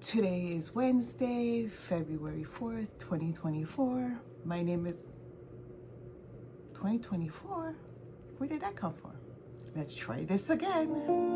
Today is Wednesday, February 4th, 2024. My name is 2024? Where did that come from? Let's try this again.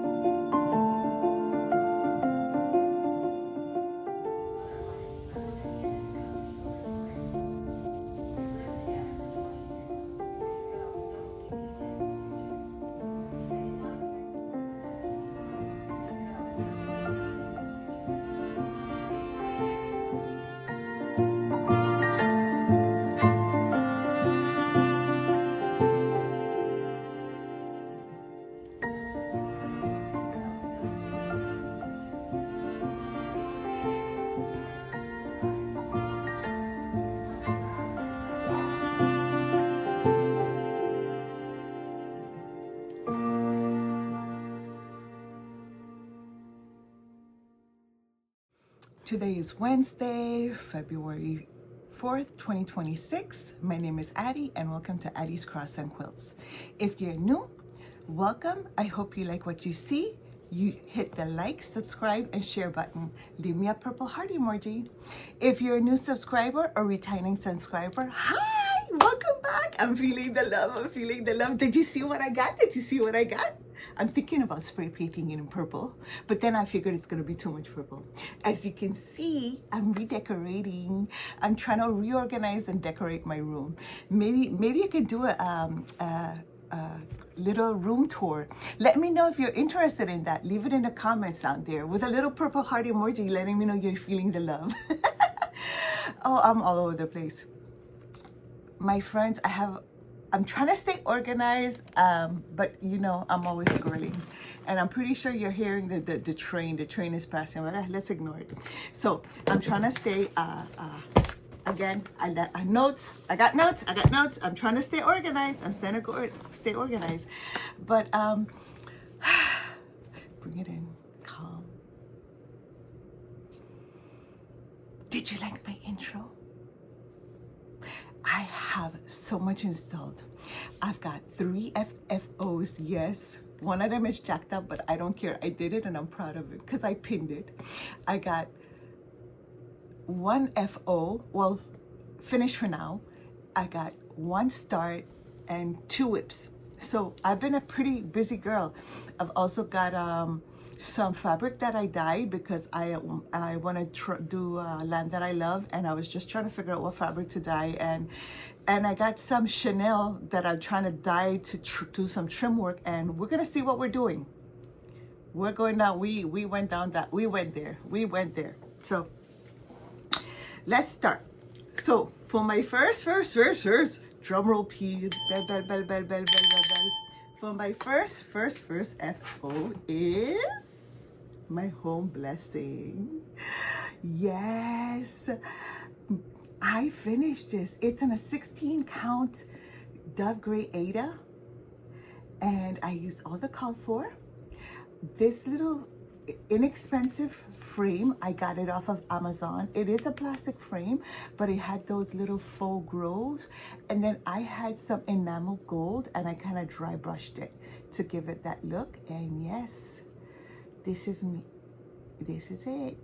Today is Wednesday, February 4th, 2026. My name is Addie and welcome to Addie's Cross and Quilts. If you're new, welcome. I hope you like what you see. You hit the like, subscribe, and share button. Leave me a purple heart emoji. If you're a new subscriber or returning subscriber, hi, welcome back. I'm feeling the love. I'm feeling the love. Did you see what I got? Did you see what I got? I'm thinking about spray painting it in purple, but then I figured it's gonna be too much purple. As you can see, I'm redecorating. I'm trying to reorganize and decorate my room. Maybe I could do a little room tour. Let me know if you're interested in that. Leave it in the comments out there with a little purple heart emoji letting me know you're feeling the love. Oh, I'm all over the place. My friends, I'm trying to stay organized, but you know, I'm always scrolling. And I'm pretty sure you're hearing the train. The train is passing, but let's ignore it. So I'm trying to stay, again, I got notes. I'm trying to stay organized. I'm trying to stay organized. But bring it in, calm. Did you like my intro? I have so much installed. I've got 3 FFOs, yes. One of them is jacked up, but I don't care. I did it and I'm proud of it because I pinned it. I got 1 FO, well, finished for now. I got 1 start and 2 whips. So I've been a pretty busy girl. I've also got some fabric that I dyed because I want to do Land That I Love, and I was just trying to figure out what fabric to dye, and I got some Chanel that I'm trying to dye to do some trim work, and we're gonna see what we're doing. We're going down. We went down that. We went there. So let's start. So for my first drum roll, please, bell. For my first FO is my home blessing. Yes, I finished this. It's in a 16 count Dove Gray Ada, and I used all the called for. This little inexpensive frame, I got it off of Amazon. It is a plastic frame, but it had those little faux groves, and then I had some enamel gold and I kind of dry brushed it to give it that look. And yes, this is me. This is it.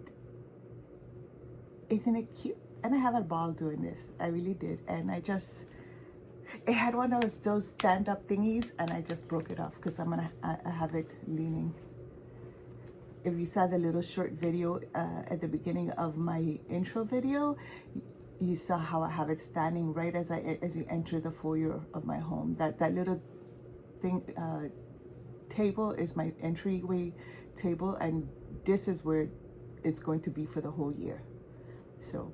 Isn't it cute? And I had a ball doing this. I really did. And it had one of those stand-up thingies, and I just broke it off because I have it leaning. If you saw the little short video at the beginning of my intro video, you saw how I have it standing right as you enter the foyer of my home. That little thing table is my entryway table, and this is where it's going to be for the whole year. So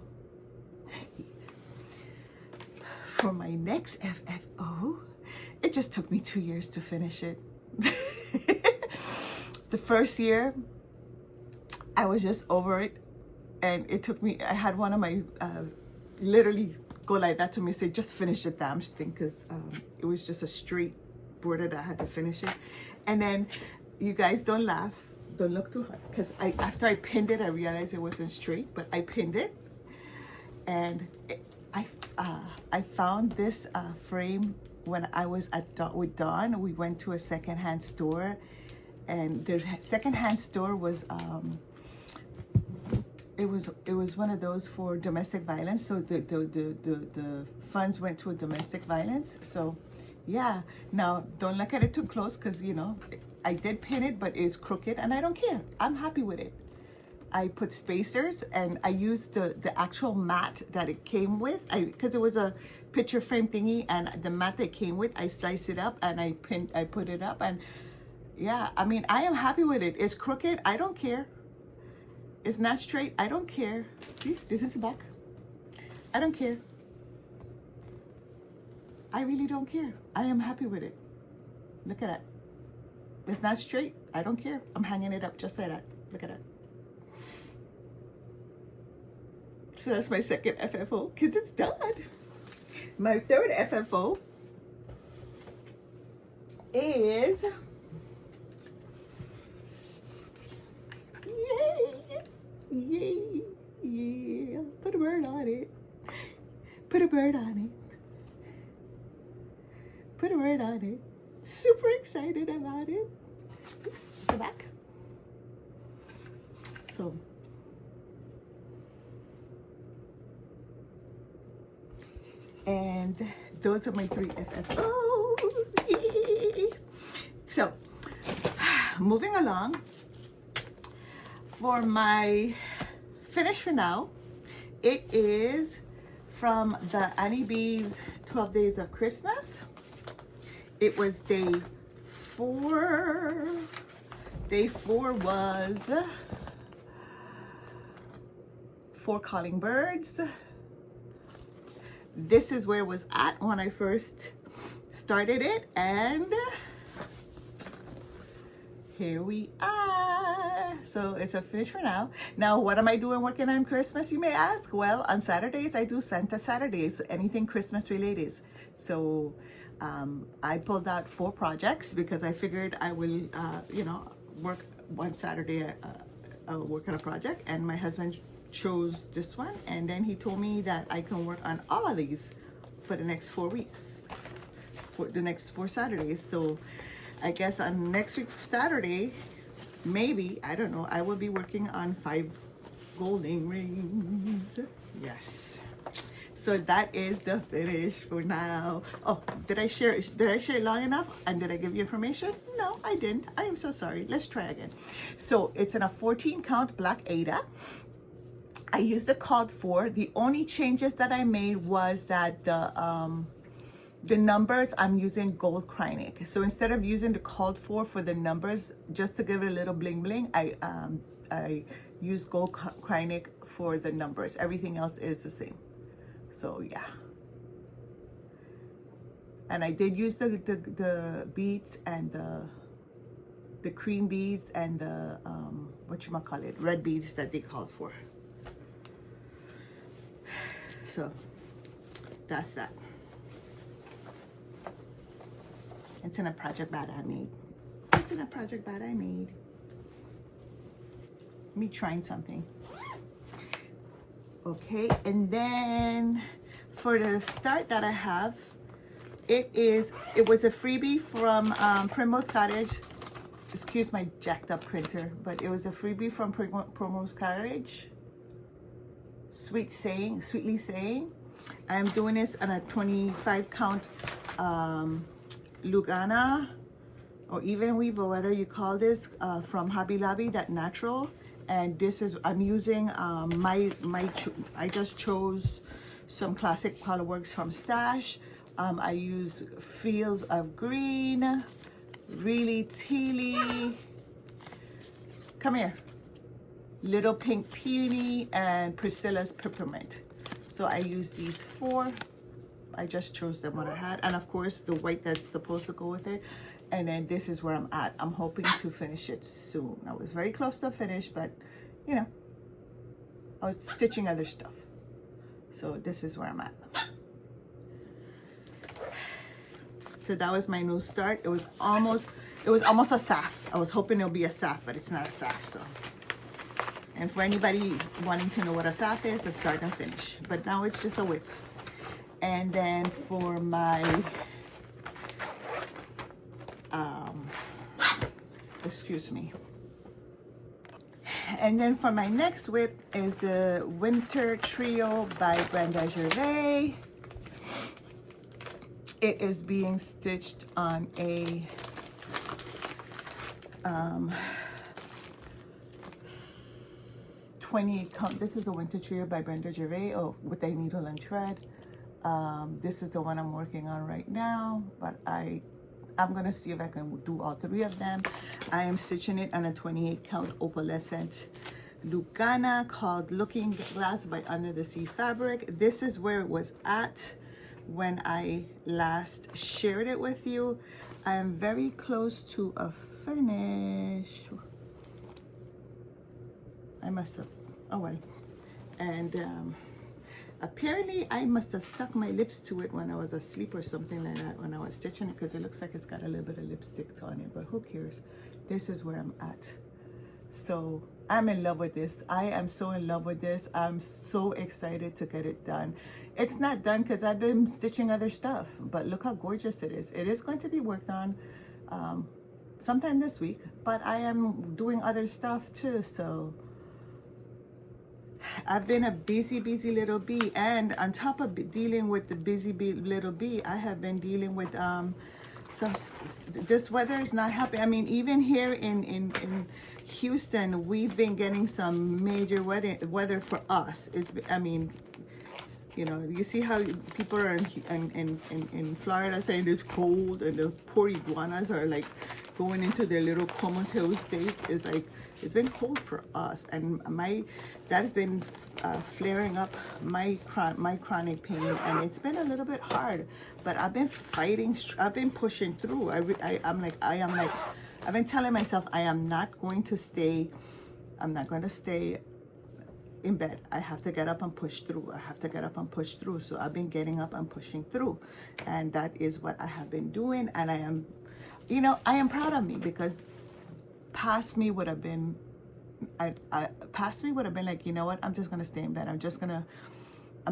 for my next FFO, it just took me 2 years to finish it. The first year, I was just over it, and it took me, I had one of my, literally go like that to me, say, just finish the damn thing, because it was just a straight border that I had to finish it. And then, you guys don't laugh, don't look too hard, because after I pinned it, I realized it wasn't straight, but I pinned it, and I found this frame when I was with Dawn. We went to a secondhand store, and the secondhand store was it was one of those for domestic violence. So the funds went to a domestic violence. So yeah. Now don't look at it too close, because I did pin it, but it's crooked and I don't care. I'm happy with it. I put spacers and I used the actual mat that it came with. Because it was a picture frame thingy, and the mat that it came with, I sliced it up and I put it up, and yeah, I mean, I am happy with it. It's crooked, I don't care. It's not straight, I don't care. See, this is the back. I don't care. I really don't care. I am happy with it. Look at that. It's not straight, I don't care. I'm hanging it up just like that. Look at that. So that's my second FFO, because it's done. My third FFO is, yay, yeah, put a bird on it. Put a bird on it. Put a bird on it. Super excited about it. Go back. So, and those are my 3 FFOs. Yay! So, moving along, for my finish for now, it is from the Annie B's 12 Days of Christmas. It was day 4. Day 4 was 4 calling birds. This is where it was at when I first started it, and here we are. So it's a finish for now. Now, what am I doing working on Christmas, you may ask? Well, on Saturdays, I do Santa Saturdays, anything Christmas related. So I pulled out 4 projects because I figured I will, work one Saturday, work on a project, and my husband chose this one, and then he told me that I can work on all of these for the next 4 weeks, for the next 4 Saturdays. So I guess on next week Saturday, maybe, I don't know, I will be working on 5 golden rings. Yes. So that is the finish for now. Oh, did I share it long enough? And did I give you information? No, I didn't. I am so sorry. Let's try again. So it's in a 14 count black Ada. I used the called for. The only changes that I made was that the numbers, I'm using gold Kreinik. So instead of using the called for the numbers, just to give it a little bling bling, I use gold Kreinik for the numbers. Everything else is the same. So yeah. And I did use the beads and the cream beads and the red beads that they called for. So that's that. It's in a project that I made. It's in a project that I made. Me trying something. Okay, and then for the start that I have, it was a freebie from Primrose Cottage. Excuse my jacked up printer, but it was a freebie from Primrose Cottage. Sweetly saying, I'm doing this on a 25 count Lugana or even weave or whatever you call this from Hobby Lobby, that natural. And this is, I'm using I just chose some classic colorworks from Stash. I use Fields of Green, Really Tealy, come here, Little Pink Peony, and Priscilla's Peppermint. So I use these 4. I just chose them what I had, and of course the white that's supposed to go with it. And then this is where I'm at. I'm hoping to finish it soon. I was very close to finish, but you know, I was stitching other stuff. So this is where I'm at. So that was my new start. It was almost a SAF. I was hoping it'll be a SAF, but it's not a SAF. So, and for anybody wanting to know what a SAF is, a start and finish. But now it's just a whip. And then for my excuse me. And then for my next whip is the Winter Trio by Brenda Gervais. It is being stitched on a 28 count. This is a Winter Trio by Brenda Gervais, with a needle and thread. This is the one I'm working on right now, but I'm gonna see if I can do all three of them. I am stitching it on a 28 count opalescent Lugana called Looking Glass by Under the Sea Fabric. This is where it was at when I last shared it with you. I am very close to a finish. I must have, oh well. And apparently I must have stuck my lips to it when I was asleep or something like that when I was stitching it, because it looks like it's got a little bit of lipstick on it, but who cares? This is where I'm at. So I'm in love with this. I am so in love with this. I'm so excited to get it done. It's not done because I've been stitching other stuff, but look how gorgeous it is. It is going to be worked on sometime this week, but I am doing other stuff too, so I've been a busy little bee, and on top of dealing with the little bee, I have been dealing with this weather is not helping. I mean, even here in Houston, we've been getting some major weather for us. I mean, you know, you see how people are in Florida saying it's cold, and the poor iguanas are like going into their little comatose state. It's like, it's been cold for us, and that has been flaring up my chronic pain, and it's been a little bit hard, but I've been fighting. I've been pushing through. I've been telling myself I am not going to stay. I'm not going to stay in bed. I have to get up and push through. I have to get up and push through. So I've been getting up and pushing through, and that is what I have been doing. And I am, you know, I am proud of me, because past me would have been, past me would have been like, you know what, I'm just gonna stay in bed. I'm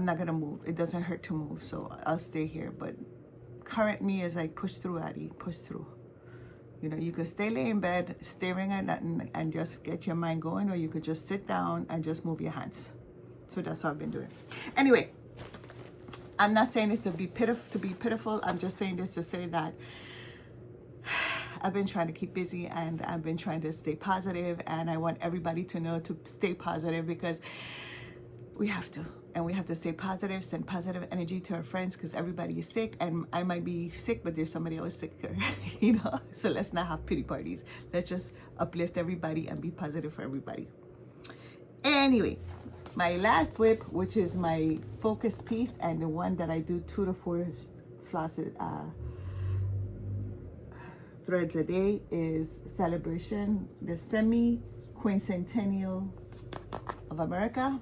not gonna move. It doesn't hurt to move, so I'll stay here. But current me is like, push through, Addie, push through. You know, you could stay lay in bed staring at nothing and just get your mind going, or you could just sit down and just move your hands. So that's what I've been doing. Anyway, I'm not saying this to be pitiful. I'm just saying this to say that I've been trying to keep busy, and I've been trying to stay positive, and I want everybody to know to stay positive, because we have to. And we have to stay positive, send positive energy to our friends, because everybody is sick, and I might be sick, but there's somebody else sicker, you know? So let's not have pity parties. Let's just uplift everybody and be positive for everybody. Anyway, my last whip, which is my focus piece, and the one that I do 2 to 4 flosses, threads a day, is Celebration, the semi-quincentennial of America.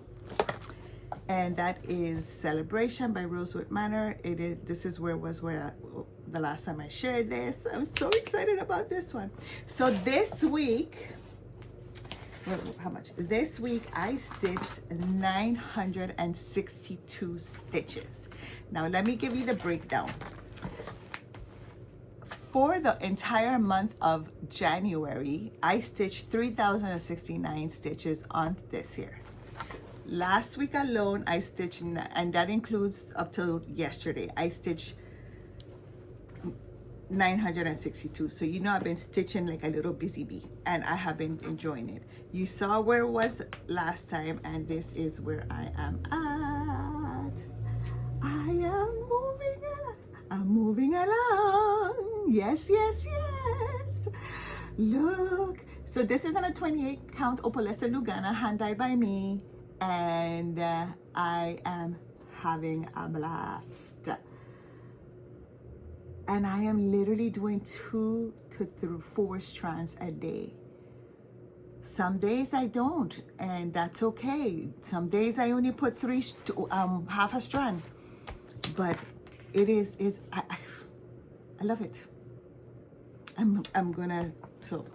And that is Celebration by Rosewood Manor. This is where the last time I shared this. I'm so excited about this one. So this week, how much? This week I stitched 962 stitches. Now let me give you the breakdown. For the entire month of January, I stitched 3,069 stitches on this here. Last week alone, I stitched, and that includes up till yesterday, I stitched 962. So you know I've been stitching like a little busy bee, and I have been enjoying it. You saw where it was last time, and this is where I am at. I am moving along. I'm moving along. Yes, yes, yes. Look. So this is on a 28 count opalescent Lugana, hand dyed by me. And I am having a blast. And I am literally doing 2 to 4 strands a day. Some days I don't, and that's okay. Some days I only put half a strand. But it is I love it. I'm gonna, so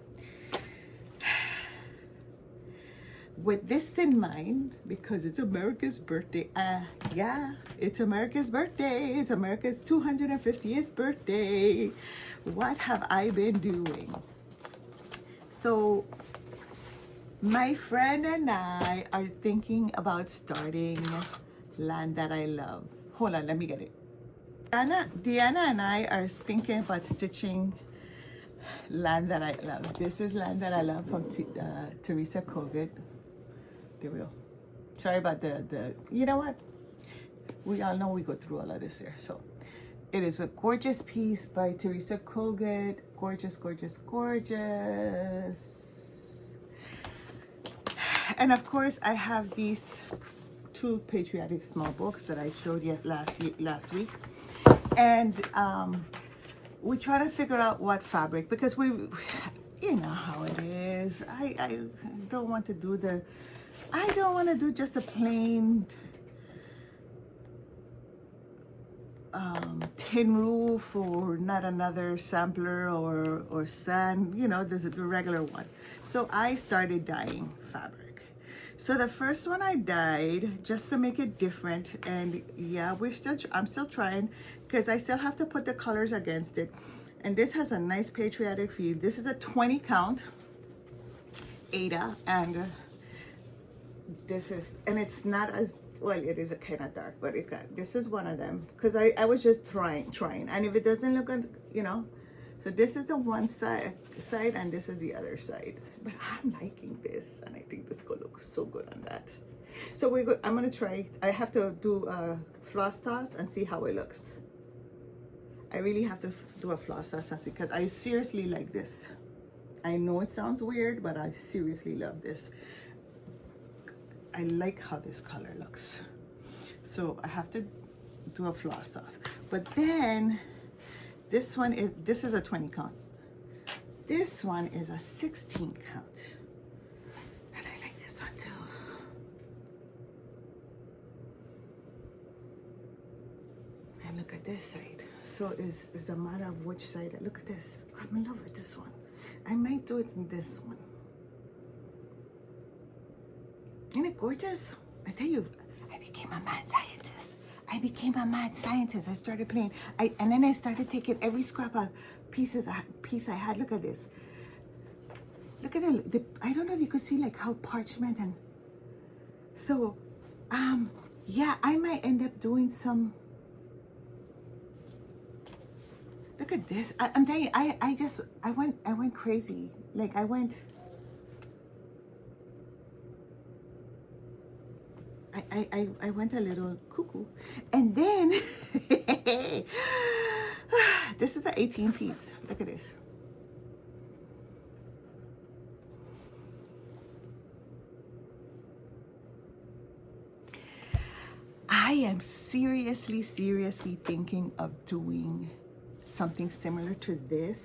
with this in mind, because it's America's birthday, yeah, it's America's birthday. It's America's 250th birthday. What have I been doing? So My friend and I are thinking about starting Land That I Love. Hold on, let me get it. Deanna and I are thinking about stitching Land That I Love. This is Land That I Love from Teresa Kogut. There we go. Sorry about the, you know what? We all know we go through all of this here. So it is a gorgeous piece by Teresa Kogut. Gorgeous, gorgeous, gorgeous. And of course, I have these two patriotic small books that I showed you last week. And we try to figure out what fabric, because you know how it is. I don't want to do just a plain tin roof, or not another sampler or sand, you know, this is the regular one. So I started dyeing fabric. So the first one I dyed just to make it different, and yeah, I'm still trying, because I still have to put the colors against it. And this has a nice patriotic feel. This is a 20 count Ada, and it's not as well, it is kind of dark, but this is one of them, because I was just trying, and if it doesn't look good, you know. So this is the one side, and this is the other side. But I'm liking this, and I think this could look so good on that. So I'm gonna try. I have to do a floss toss and see how it looks. I really have to do a floss toss and see, because I seriously like this. I know it sounds weird, but I seriously love this. I like how this color looks. So I have to do a floss toss. But then this is a 20 count. This one is a 16 count. And I like this one too. And look at this side. So it's a matter of which side. Look at this. I'm in love with this one. I might do it in this one. Isn't it gorgeous? I tell you, I became a mad scientist. I started playing. And then I started taking every scrap of piece I had. Look at this. Look at that. I don't know if you could see like how parchment and so yeah, I might end up doing some. Look at this. I'm telling you, I went crazy. Like I went a little cuckoo. And then this is an 18 piece. Look at this. I am seriously thinking of doing something similar to this,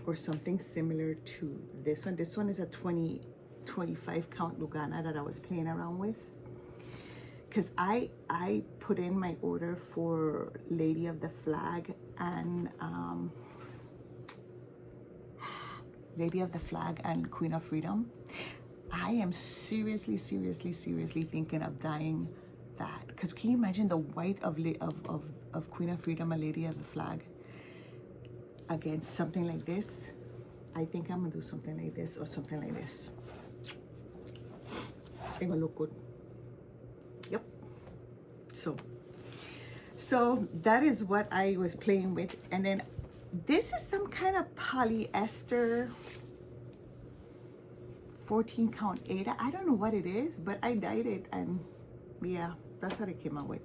or something similar to this one. This one is a 25 count Lugana that I was playing around with, because I put in my order for Lady of the Flag and Queen of Freedom. I am seriously thinking of dyeing that, because can you imagine the white of Queen of Freedom and Lady of the Flag against something like this? I think I'm gonna do something like this or something like this. It will look good. Yep. So that is what I was playing with. And then this is some kind of polyester 14 count Ada. I don't know what it is, but I dyed it, and yeah, that's what I came out with.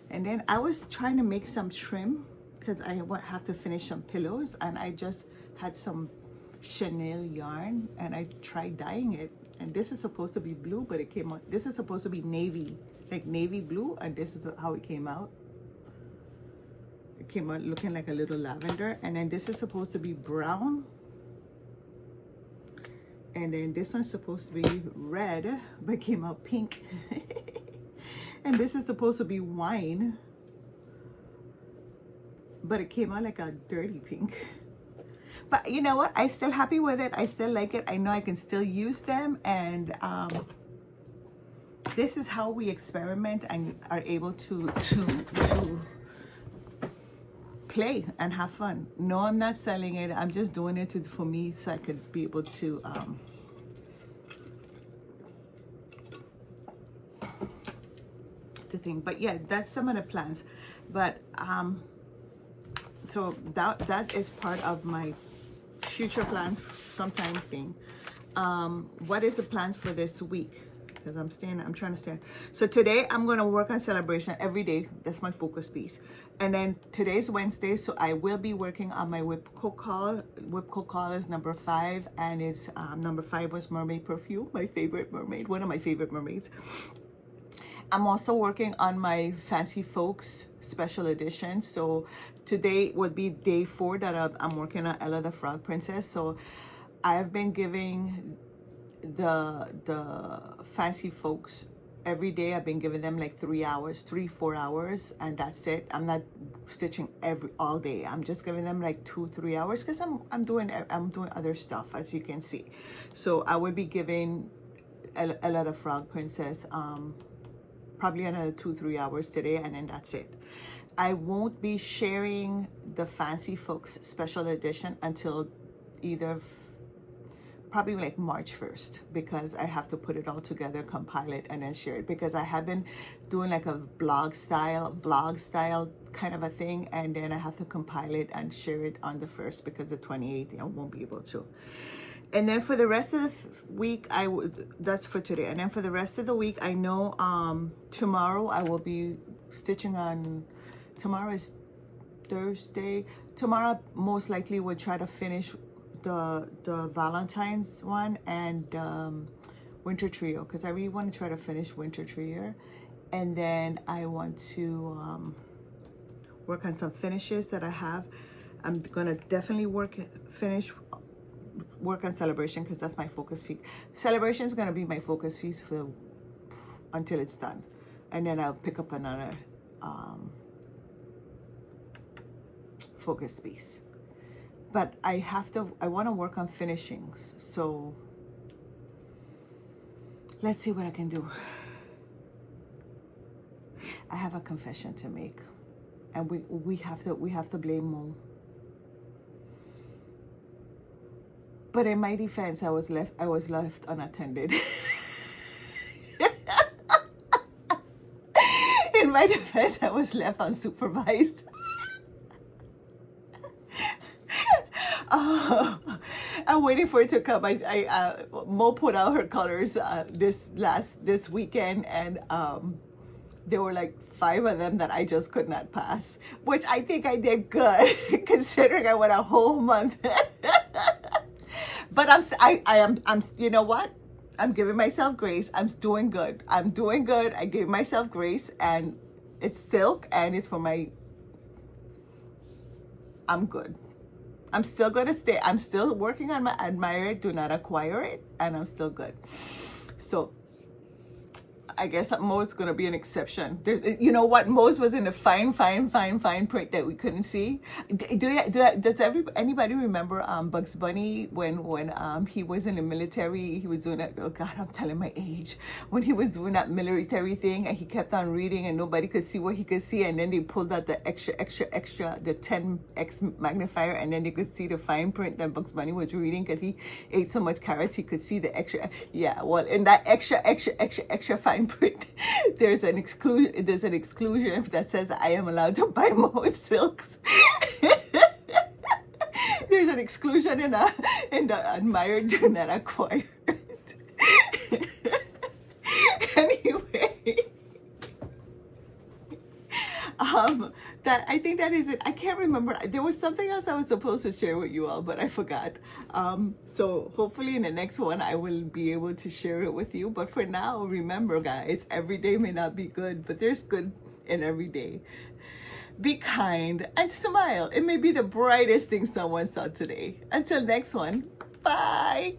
And then I was trying to make some trim, because I have to finish some pillows, and I just had some chenille yarn, and I tried dyeing it. And this is supposed to be blue, but it came out, this is supposed to be navy, like navy blue, and this is how it came out. It came out looking like a little lavender. And then this is supposed to be brown. And then this one's supposed to be red, but came out pink. And this is supposed to be wine, but it came out like a dirty pink. But you know what? I'm still happy with it. I still like it. I know I can still use them. And this is how we experiment and are able to play and have fun. No, I'm not selling it. I'm just doing it for me, so I could be able to to think. But yeah, that's some of the plans. But so that is part of my future plans sometime thing. What is the plans for this week? Because I'm trying to stay. So today I'm going to work on celebration every day. That's my focus piece. And then today's Wednesday, so I will be working on my whip coat call. Whip coat call is number 5, and it's number 5 was mermaid perfume, my favorite mermaid, one of my favorite mermaids. I'm also working on my Fancy Folks special edition. So today would be day 4 that I'm working on Ella the Frog Princess. So I've been giving the Fancy Folks every day. I've been giving them like 3-4 hours, and that's it. I'm not stitching all day. I'm just giving them like 2-3 hours because I'm doing other stuff, as you can see. So I would be giving Ella the Frog Princess probably another 2-3 hours today, and then that's it. I won't be sharing the Fancy Folks special edition until either probably like March 1st, because I have to put it all together, compile it, and then share it, because I have been doing like a vlog style kind of a thing, and then I have to compile it and share it on the 1st, because the 28th I won't be able to. And then for the rest of the week, that's for today. And then for the rest of the week, I know tomorrow I will be stitching on, tomorrow is Thursday. Tomorrow most likely we'll try to finish the Valentine's one and Winter Trio, because I really want to try to finish Winter Trio. And then I want to work on some finishes that I have. I'm gonna definitely work on celebration, because that's my focus piece. Celebration is going to be my focus piece until it's done, and then I'll pick up another focus piece. But I want to work on finishings, so let's see what I can do. I have a confession to make, and we have to blame Mo. But in my defense, I was left unattended. In my defense, I was left unsupervised. I'm waiting for it to come. Mo put out her colors this weekend, and there were like 5 of them that I just could not pass, which I think I did good considering I went a whole month. But I'm you know what? I'm giving myself grace. I'm doing good. I gave myself grace, and it's silk, and it's for my, I'm good. I'm still going to stay. I'm still working on my admire it, do not acquire it, and I'm still good. So I guess Mo's going to be an exception. You know what? Mo's was in a fine print that we couldn't see. Does anybody remember Bugs Bunny when he was in the military? He was doing that. Oh God, I'm telling my age. When he was doing that military thing, and he kept on reading, and nobody could see what he could see, and then they pulled out the extra, the 10x magnifier, and then they could see the fine print that Bugs Bunny was reading, because he ate so much carrots he could see the extra. Yeah, well, in that extra fine print, there's an exclusion that says I am allowed to buy more silks. There's an exclusion in the admired, do not acquire. Anyway, that I think that is it. I can't remember. There was something else I was supposed to share with you all, but I forgot. So hopefully in the next one I will be able to share it with you. But for now, remember, guys, every day may not be good, but there's good in every day. Be kind and smile. It may be the brightest thing someone saw today. Until next one, bye.